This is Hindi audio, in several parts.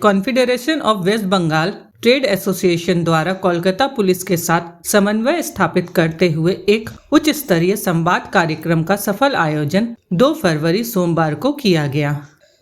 Confederation of west Bengal trade association द्वारा कोलकाता पुलिस के साथ समन्वय स्थापित करते हुए एक उच्च स्तरीय संवाद कार्यक्रम का सफल आयोजन 2 फरवरी सोमवार को किया गया।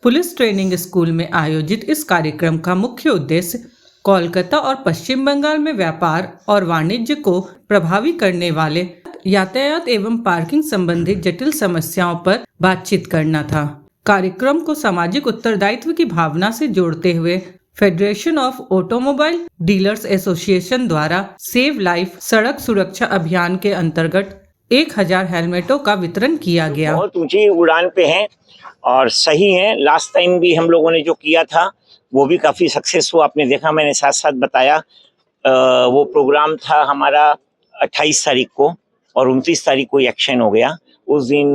पुलिस ट्रेनिंग स्कूल में आयोजित इस कार्यक्रम का मुख्य उद्देश्य कोलकाता और पश्चिम बंगाल में व्यापार और वाणिज्य को प्रभावी करने वाले यातायात एवं पार्किंग संबंधी जटिल समस्याओं पर बातचीत करना था। कार्यक्रम को सामाजिक उत्तरदायित्व की भावना से जोड़ते हुए federation of automobile dealers association द्वारा सेव लाइफ सड़क सुरक्षा अभियान के अंतर्गत 1000 हेलमेटों का वितरण किया गया। बहुत ऊंची उड़ान पे हैं और सही हैं। लास्ट टाइम भी हम लोगों ने जो किया था वो भी काफी सक्सेस हुआ। आपने देखा, मैंने साथ साथ बताया। वो प्रोग्राम था हमारा 28 तारीख को और 29 तारीख को एक्शन हो गया। उस दिन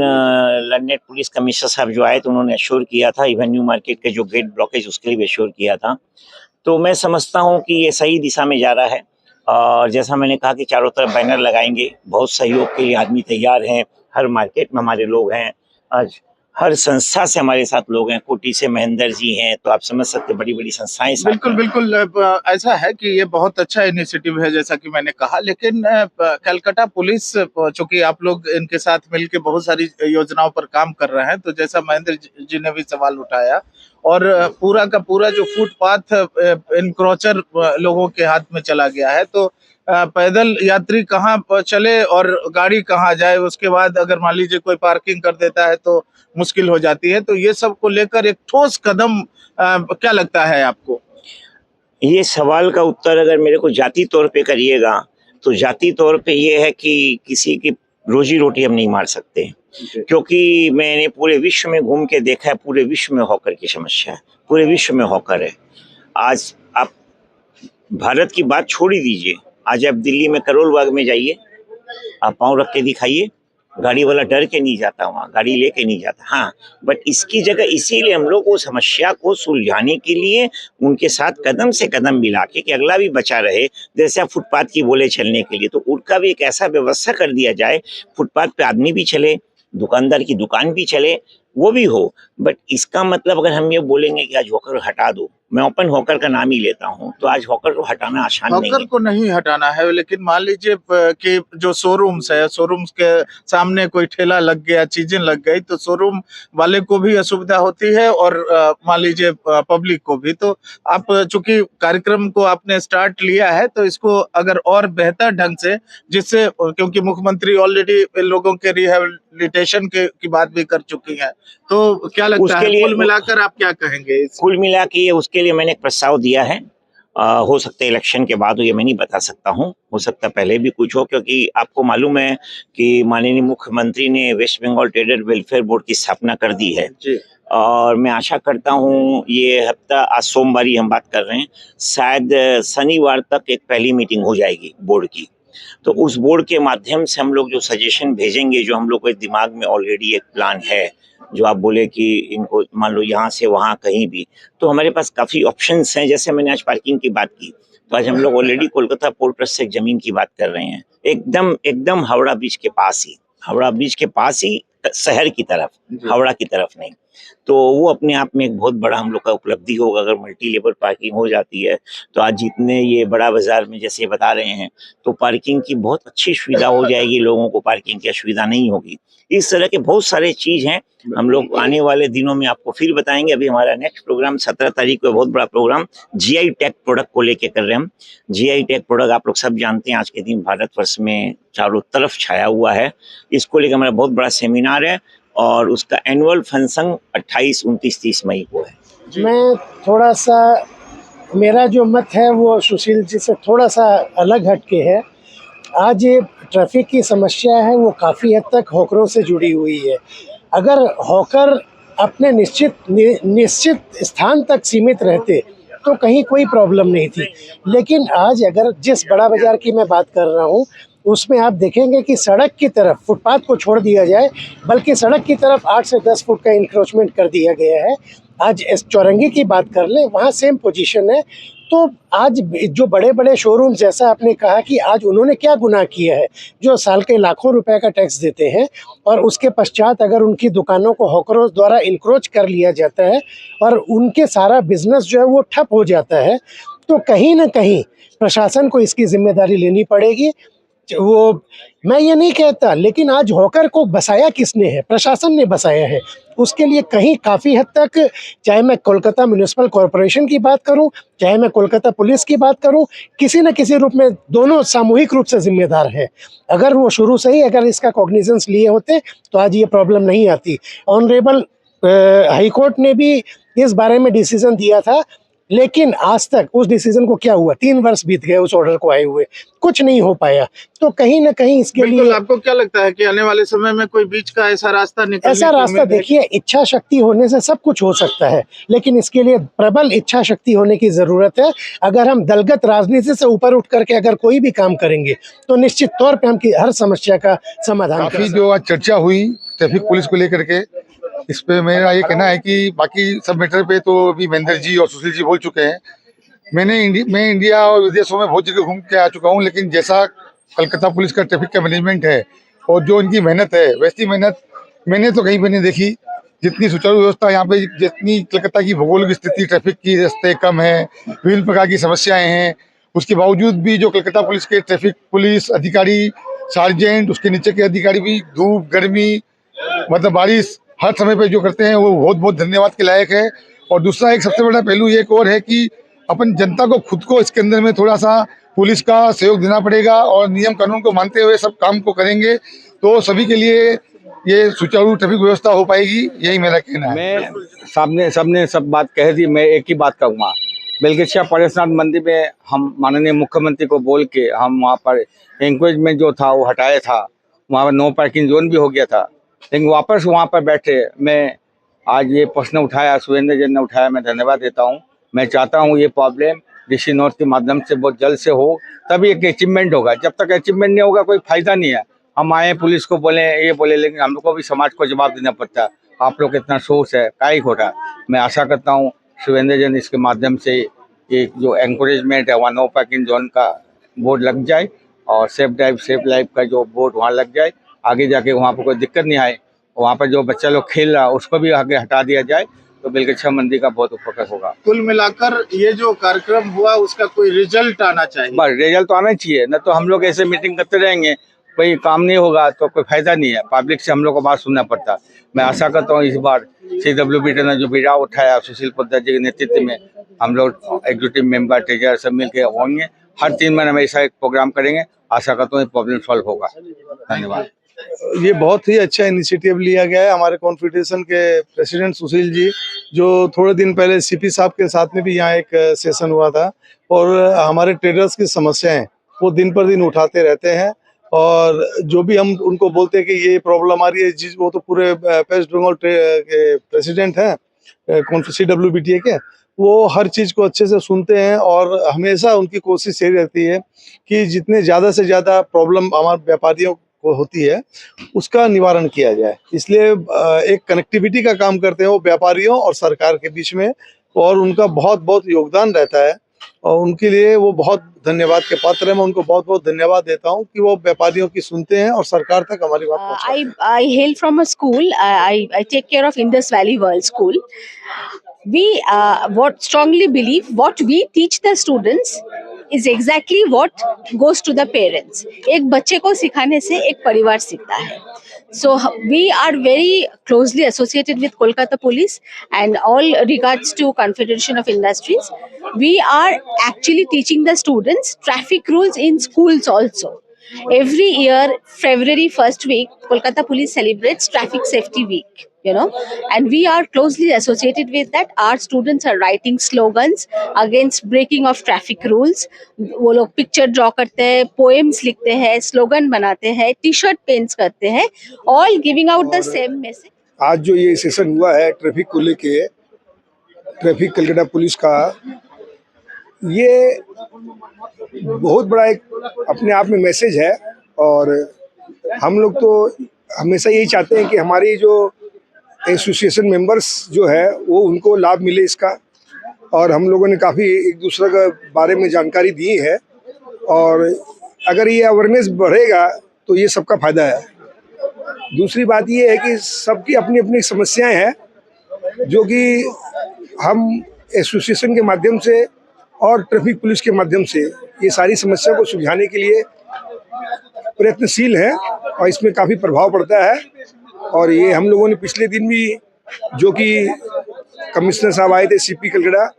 लंदन पुलिस कमिश्नर साहब जो आए तो उन्होंने एश्योर किया था एवेन्यू मार्केट के जो गेट ब्लॉकेज उसके लिए भी एश्योर किया था। तो मैं समझता हूँ कि ये सही दिशा में जा रहा है। और जैसा मैंने कहा कि चारों तरफ बैनर लगाएंगे, बहुत सहयोग के लिए आदमी तैयार हैं। हर मार्केट में हमारे लोग हैं, आज हर संस्था से हमारे साथ लोग हैं। कोटी से महेंद्र जी हैं, तो आप समझ सकते हैं बड़ी बड़ी संस्थाएं। बिल्कुल ऐसा है कि ये बहुत अच्छा इनिशिएटिव है जैसा कि मैंने कहा, लेकिन कलकत्ता पुलिस, चूंकि आप लोग इनके साथ मिलकर बहुत सारी योजनाओं पर काम कर रहे हैं, तो जैसा महेंद्र जी ने भी सवाल उठाया, और पूरा का पूरा जो फुटपाथ इनक्रोचर लोगों के हाथ में चला गया है, तो पैदल यात्री कहाँ चले और गाड़ी कहाँ जाए। उसके बाद अगर मान लीजिए कोई पार्किंग कर देता है तो मुश्किल हो जाती है। तो ये सब को लेकर एक ठोस कदम क्या लगता है आपको? ये सवाल का उत्तर अगर मेरे को जाति तौर पे करिएगा तो जाति तौर पे ये है कि किसी की रोजी रोटी हम नहीं मार सकते, क्योंकि मैंने पूरे विश्व में घूम के देखा है। पूरे विश्व में हॉकर की समस्या है, पूरे विश्व में हॉकर है। आज आप भारत की बात छोड़ ही दीजिए, आज आप दिल्ली में करोल बाग में जाइए, आप पाँव रख के दिखाइए, गाड़ी वाला डर के नहीं जाता, वहाँ गाड़ी लेके नहीं जाता। हाँ, बट इसकी जगह इसीलिए हम लोग वो समस्या को सुलझाने के लिए उनके साथ कदम से कदम मिला के कि अगला भी बचा रहे। जैसे आप फुटपाथ की बोले चलने के लिए, तो उनका भी एक ऐसा व्यवस्था कर दिया जाए, फुटपाथ पे आदमी भी चले, दुकानदार की दुकान भी चले, वो भी हो। बट इसका मतलब अगर हम ये बोलेंगे कि आज हॉकर हटा दो, मैं ओपन हॉकर का नाम ही लेता हूँ, तो आज हॉकर को हटाना आसान नहीं है। हॉकर को नहीं हटाना है, लेकिन मान लीजिए कि जो शोरूम्स है, शोरूम्स के सामने कोई ठेला लग गया, चीजें लग गई, तो शोरूम वाले को भी असुविधा होती है और मान लीजिए पब्लिक को भी। तो आप चूंकि कार्यक्रम को आपने स्टार्ट लिया है, तो इसको अगर और बेहतर ढंग से, जिससे, क्योंकि मुख्यमंत्री ऑलरेडी लोगों के रिहेबिलिटेशन की बात भी कर चुकी है, तो क्या लगता है कुल मिलाकर आप क्या कहेंगे? कुल मिला के उसके लिए मैंने एक प्रस्ताव दिया है। हो सकता है इलेक्शन के बाद हो, ये मैं नहीं बता सकता हूँ, हो सकता है पहले भी कुछ हो, क्योंकि आपको मालूम है कि माननीय मुख्यमंत्री ने west Bengal trader welfare board की स्थापना कर दी है जी। और मैं आशा करता हूँ ये हफ्ता, आज सोमवार ही हम बात कर रहे हैं, शायद शनिवार तक एक पहली मीटिंग हो जाएगी बोर्ड की। तो उस बोर्ड के माध्यम से हम लोग जो सजेशन भेजेंगे, जो हम लोग के दिमाग में ऑलरेडी एक प्लान है, जो आप बोले कि इनको मान लो यहाँ से वहाँ कहीं भी, तो हमारे पास काफ़ी ऑप्शंस हैं। जैसे मैंने आज पार्किंग की बात की, तो आज हम लोग ऑलरेडी कोलकाता पोर्ट ट्रस्ट से एक जमीन की बात कर रहे हैं, एकदम हावड़ा ब्रिज के पास ही, हावड़ा ब्रिज के पास ही, शहर की तरफ, हावड़ा की तरफ नहीं। तो वो अपने आप में एक बहुत बड़ा हम लोग का उपलब्धि होगा। अगर मल्टी लेवल पार्किंग हो जाती है तो आज जितने ये बड़ा बाजार में जैसे बता रहे हैं, तो पार्किंग की बहुत अच्छी सुविधा हो जाएगी, लोगों को पार्किंग की असुविधा नहीं होगी। इस तरह के बहुत सारे चीज हैं, हम लोग आने वाले दिनों में आपको फिर बताएंगे। अभी हमारा नेक्स्ट प्रोग्राम 17 तारीख को बहुत बड़ा प्रोग्राम GI टैग प्रोडक्ट को लेके कर रहे हैं हम। GI टैग प्रोडक्ट आप लोग सब जानते हैं, आज के दिन भारतवर्ष में चारों तरफ छाया हुआ है। इसको लेकर हमारा बहुत बड़ा सेमिनार है और उसका एनुअल फंक्शन 28, 29, 30 मई को है। मैं थोड़ा सा, मेरा जो मत है वो सुशील जी से थोड़ा सा अलग हटके है। आज ये ट्रैफिक की समस्या है वो काफ़ी हद तक हॉकरों से जुड़ी हुई है। अगर हॉकर अपने निश्चित स्थान तक सीमित रहते तो कहीं कोई प्रॉब्लम नहीं थी, लेकिन आज अगर जिस बड़ा बाज़ार की मैं बात कर रहा हूँ उसमें आप देखेंगे कि सड़क की तरफ फुटपाथ को छोड़ दिया जाए, बल्कि सड़क की तरफ 8 से 10 फुट का इंक्रोचमेंट कर दिया गया है। आज इस चौरंगी की बात कर लें, वहाँ सेम पोजीशन है। तो आज जो बड़े बड़े शोरूम, जैसा आपने कहा कि आज उन्होंने क्या गुनाह किया है, जो साल के लाखों रुपए का टैक्स देते हैं और उसके पश्चात अगर उनकी दुकानों को हॉकरों द्वारा इंक्रोच कर लिया जाता है और उनके सारा बिजनेस जो है वो ठप हो जाता है, तो कहीं ना कहीं प्रशासन को इसकी जिम्मेदारी लेनी पड़ेगी। वो मैं ये नहीं कहता, लेकिन आज हॉकर को बसाया किसने है? प्रशासन ने बसाया है। उसके लिए कहीं काफ़ी हद तक, चाहे मैं कोलकाता म्युनिसिपल कॉरपोरेशन की बात करूं, चाहे मैं कोलकाता पुलिस की बात करूं, किसी न किसी रूप में दोनों सामूहिक रूप से जिम्मेदार है। अगर वो शुरू से ही अगर इसका कॉग्निजेंस लिए होते तो आज ये प्रॉब्लम नहीं आती। ऑनरेबल हाई कोर्ट ने भी इस बारे में डिसीजन दिया था, लेकिन आज तक उस डिसीजन को क्या हुआ? 3 वर्ष बीत गए उस ऑर्डर को आए हुए, कुछ नहीं हो पाया। तो कहीं ना कहीं इसके बिल्कुल, लिए आपको क्या लगता है कि आने वाले समय में कोई बीच का ऐसा रास्ता निकलने ऐसा की रास्ता, उम्मीद है? देखिए, इच्छा शक्ति होने से सब कुछ हो सकता है, लेकिन इसके लिए प्रबल इच्छा शक्ति होने की जरूरत है। अगर हम दलगत राजनीति से ऊपर उठ करके अगर कोई भी काम करेंगे तो निश्चित तौर पे हम की हर समस्या का समाधान कर काफी सकते जो आज चर्चा हुई ट्रैफिक पुलिस को लेकर के, इस पे मेरा ये कहना है कि बाकी सब मैटर पे तो अभी महेंद्र जी और सुशील जी बोल चुके हैं। मैं इंडिया और विदेशों में बहुत जगह घूम के आ चुका हूँ, लेकिन जैसा कलकत्ता पुलिस का ट्रैफिक का मैनेजमेंट है और जो इनकी मेहनत है, वैसी मेहनत मैंने तो कहीं पे नहीं देखी। जितनी सुचारू व्यवस्था यहाँ पे, जितनी कलकत्ता की भौगोलिक स्थिति, ट्रैफिक की रास्ते कम है, विभिन्न प्रकार की समस्याएं हैं, उसके बावजूद भी जो कलकत्ता पुलिस के ट्रैफिक पुलिस अधिकारी, सार्जेंट, उसके नीचे के अधिकारी भी धूप गर्मी मतलब बारिश हर समय पे जो करते हैं वो बहुत बहुत धन्यवाद के लायक है। और दूसरा एक सबसे बड़ा पहलू एक और है कि अपन जनता को खुद को इसके अंदर में थोड़ा सा पुलिस का सहयोग देना पड़ेगा और नियम कानून को मानते हुए सब काम को करेंगे तो सभी के लिए ये सुचारू ट्रैफिक व्यवस्था हो पाएगी, यही मेरा कहना है। मैं सबने सब बात कह दी, मैं एक ही बात कहूँगा। बेलगछिया परेशनाथ मंदिर में हम माननीय मुख्यमंत्री को बोल के हम वहाँ पर इंक्रोचमेंट जो था वो हटाया था, वहाँ पर नो पार्किंग जोन भी हो गया था, लेकिन वापस वहाँ पर बैठे मैं आज ये प्रश्न उठाया, सुरेंद्र जी ने उठाया, मैं धन्यवाद देता हूँ। मैं चाहता हूँ ये प्रॉब्लम डीसी नॉर्थ के माध्यम से बहुत जल्द से हो, तभी एक अचीवमेंट होगा। जब तक अचीवमेंट नहीं होगा कोई फायदा नहीं है। हम आए पुलिस को बोले ये बोले, लेकिन हम लोग को भी समाज को जवाब देना पड़ता है। आप लोग इतना सोच है काहे खोटा। मैं आशा करता हूँ सुरेंद्र जी इसके माध्यम से ये जो एनकरेजमेंट है वहाँ नो पार्किंग जोन का बोर्ड लग जाए और सेफ ड्राइव सेफ लाइफ का जो बोर्ड वहाँ लग जाए, आगे जाके वहाँ पर कोई दिक्कत नहीं आए। वहाँ पर जो बच्चा लोग खेल रहा है उसको भी आगे हटा दिया जाए तो बेलगछिया मंदिर का बहुत उपकार होगा। कुल मिलाकर ये जो कार्यक्रम हुआ उसका कोई रिजल्ट आना चाहिए। बस रिजल्ट तो आना चाहिए, न तो हम लोग ऐसे मीटिंग करते रहेंगे, कोई काम नहीं होगा तो कोई फायदा नहीं है। पब्लिक से हम लोग को बात सुनना पड़ता है। मैं आशा करता हूँ इस बार CWBT ने जो बीड़ा उठाया सुशील पोद्दार जी के नेतृत्व में, हम लोग एग्जीक्यूटिव मेंबर ट्रेजरर सब मिल के होंगे, हर 3 महीने में ऐसा एक प्रोग्राम करेंगे। आशा करता हूँ प्रॉब्लम सॉल्व होगा। धन्यवाद। ये बहुत ही अच्छा इनिशिएटिव लिया गया है हमारे कॉन्फेडरेशन के प्रेसिडेंट सुशील जी, जो थोड़े दिन पहले CP साहब के साथ में भी यहाँ एक सेशन हुआ था और हमारे ट्रेडर्स की समस्याएं वो दिन पर दिन उठाते रहते हैं और जो भी हम उनको बोलते हैं कि ये प्रॉब्लम आ रही है, जिस वो तो पूरे वेस्ट बंगाल के प्रेसिडेंट हैं CWBTA के, वो हर चीज़ को अच्छे से सुनते हैं और हमेशा उनकी कोशिश यही रहती है कि जितने ज़्यादा से ज़्यादा प्रॉब्लम हमारे व्यापारियों को होती है उसका निवारण किया जाए। इसलिए एक कनेक्टिविटी का काम करते हैं वो व्यापारियों और सरकार के बीच में, और उनका बहुत बहुत योगदान रहता है और उनके लिए वो बहुत धन्यवाद के पात्र है। मैं उनको बहुत बहुत धन्यवाद देता हूँ कि वो व्यापारियों की सुनते हैं और सरकार तक हमारी बात पहुँचाते हैं। I hail from a school. I take care of Indus Valley World School. We what strongly believe what we teach the students is exactly what goes to the parents. एक बच्चे को सिखाने से एक परिवार सीखता है. So we are very closely associated with Kolkata Police and all regards to Confederation of Industries. We are actually teaching the students traffic rules in schools also. Every year, February 1st week, Kolkata Police celebrates Traffic Safety Week, and we are closely associated with that. Our students are writing slogans against breaking of traffic rules. वो लोग पिक्चर ड्रॉ करते हैं, पोएम्स लिखते हैं, स्लोगन बनाते हैं, टी-शर्ट पेंट्स करते हैं, all giving out the same message. आज जो ये सेशन हुआ है ट्रैफिक को लेके, ट्रैफिक कलकत्ता पुलिस का, ये बहुत बड़ा एक अपने आप में मैसेज है और हम लोग तो हमेशा यही चाहते हैं कि हमारी जो एसोसिएशन मेंबर्स जो है वो उनको लाभ मिले इसका, और हम लोगों ने काफ़ी एक दूसरे के बारे में जानकारी दी है, और अगर ये अवेयरनेस बढ़ेगा तो ये सबका फायदा है। दूसरी बात ये है कि सबकी अपनी अपनी समस्याएं हैं, जो कि हम एसोसिएशन के माध्यम से और ट्रैफिक पुलिस के माध्यम से ये सारी समस्या को सुलझाने के लिए प्रयत्नशील हैं, और इसमें काफ़ी प्रभाव पड़ता है। और ये हम लोगों ने पिछले दिन भी, जो कि कमिश्नर साहब आए थे सीपी कलकत्ता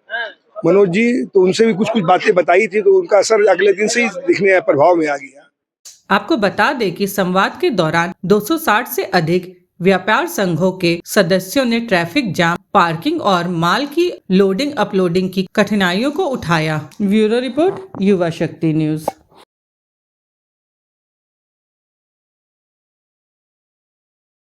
मनोज जी, तो उनसे भी कुछ बातें बताई थी, तो उनका असर अगले दिन से ही दिखने प्रभाव में आ गया। आपको बता दें कि संवाद के दौरान 260 से अधिक व्यापार संघों के सदस्यों ने ट्रैफिक जाम, पार्किंग और माल की लोडिंग अपलोडिंग की कठिनाइयों को उठाया। ब्यूरो रिपोर्ट, युवा शक्ति न्यूज।